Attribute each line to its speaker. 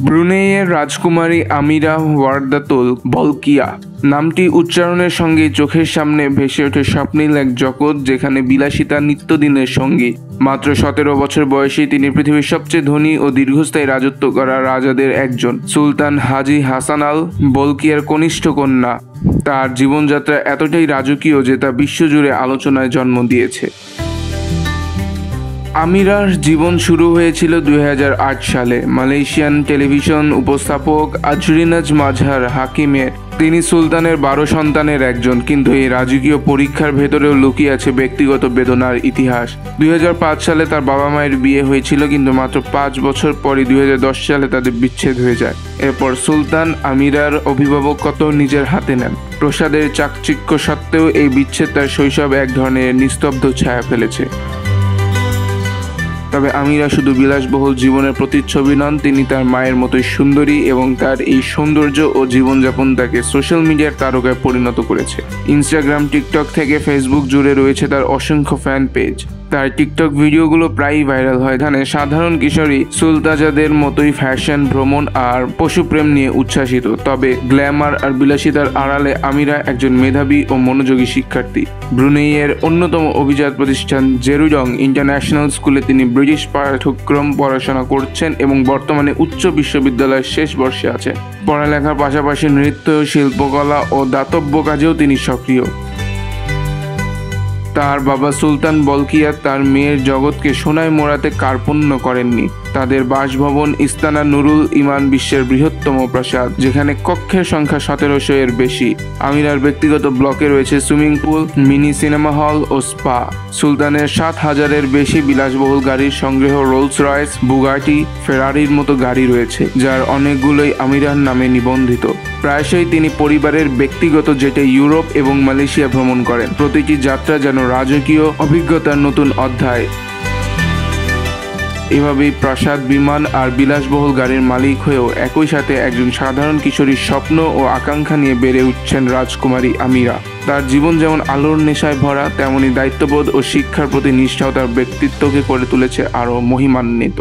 Speaker 1: ব্রুনেইয়ের রাজকুমারী আমিরা ওয়ার্দাতুল বলকিয়া নামটি উচ্চারণের সঙ্গে চোখের সামনে ভেসে ওঠে স্বপ্নিল এক জগৎ, যেখানে বিলাসিতা নিত্যদিনের সঙ্গী। মাত্র 17 বছর বয়সেই তিনি পৃথিবীর সবচেয়ে ধনী ও দীর্ঘস্থায়ী রাজত্ব করা রাজাদের একজন, সুলতান হাজি হাসান আল বলকিয়ার কনিষ্ঠ কন্যা। তার জীবনযাত্রা এতটাই রাজকীয় যে তা বিশ্বজুড়ে আলোচনায় জন্ম দিয়েছে। আমিরার জীবন শুরু হয়েছিল 2008 সালে মালয়েশিয়ান টেলিভিশন উপস্থাপক আজরিনাজ মাজহার হাকিমের। তিনি সুলতানের 12 সন্তানের একজন, কিন্তু এই রাজকীয় পরীক্ষার ভেতরেও লুকিয়ে আছে ব্যক্তিগত বেদনার ইতিহাস। 2005 সালে তার বাবা মায়ের বিয়ে হয়েছিল, কিন্তু মাত্র 5 বছর পরই 2010 সালে তাদের বিচ্ছেদ হয়ে যায়। এরপর সুলতান আমিরার অভিভাবকত্ব নিজের হাতে নেন। প্রসাদের চাকচিক্য সত্ত্বেও এই বিচ্ছেদ তার শৈশব এক ধরনের নিস্তব্ধ ছায়া ফেলেছে। তবে আমিরা শুধু বিলাসবহুল জীবনের প্রতিচ্ছবি নন, তিনি তার মায়ের মতোই সুন্দরী, এবং তার এই সৌন্দর্য ও জীবনযাপন তাকে সোশ্যাল মিডিয়ার তারকায় পরিণত করেছে। ইনস্টাগ্রাম, টিকটক থেকে ফেসবুক জুড়ে রয়েছে তার অসংখ্য ফ্যান পেজ। তার টিকটক ভিডিওগুলো প্রায়ই ভাইরাল হয়। এখানে সাধারণ কিশোরী সুলতাজাদের মতোই ফ্যাশন, ভ্রমণ আর পশুপ্রেম নিয়ে উচ্ছ্বাসিত। তবে গ্ল্যামার আর বিলাসিতার আড়ালে আমিরা একজন মেধাবী ও মনোযোগী শিক্ষার্থী। ব্রুনেইয়ের অন্যতম অভিজাত প্রতিষ্ঠান জেরুজং ইন্টারন্যাশনাল স্কুলে তিনি ব্রিটিশ পাঠ্যক্রম পড়াশোনা করছেন এবং বর্তমানে উচ্চ বিশ্ববিদ্যালয়ের শেষ বর্ষে আছেন। পড়ালেখার পাশাপাশি নৃত্য, শিল্পকলা ও দাতব্য কাজেও তিনি সক্রিয়। তার বাবা সুলতান বলকিয়া তার মেয়ের জগৎকে সোনায় মোড়াতে কার্পণ্য করেননি। তাদের বাসভবন ইস্তানা নুরুল ইমান বিশ্বের বৃহত্তম প্রাসাদ, যেখানে কক্ষের সংখ্যা 1700 এর বেশি। আমিরার ব্যক্তিগত ব্লকে রয়েছে swimming pool, mini cinema hall ও স্পা। সুলতানের 7000-এর বেশি বিলাসবহুল গাড়ির সংগ্রহ, রোলস রয়েস, বুগাটি, ফেরারির মতো গাড়ি রয়েছে, যার অনেকগুলোই আমিরার নামে নিবন্ধিত। প্রায়শই তিনি পরিবারের ব্যক্তিগত জেটে ইউরোপ এবং মালয়েশিয়া ভ্রমণ করেন। প্রতিটি যাত্রা যেন রাজকীয় অভিজ্ঞতার নতুন অধ্যায়। এভাবেই প্রাসাদ, বিমান আর বিলাসবহুল গাড়ির মালিক হয়েও একই সাথে একজন সাধারণ কিশোরীর স্বপ্ন ও আকাঙ্ক্ষা নিয়ে বেড়ে উঠছেন রাজকুমারী আমিরা। তার জীবন যেমন আলোর নেশায় ভরা, তেমনি দায়িত্ববোধ ও শিক্ষার প্রতি নিষ্ঠাও তার ব্যক্তিত্বকে করে তুলেছে আরও মহিমান্বিত।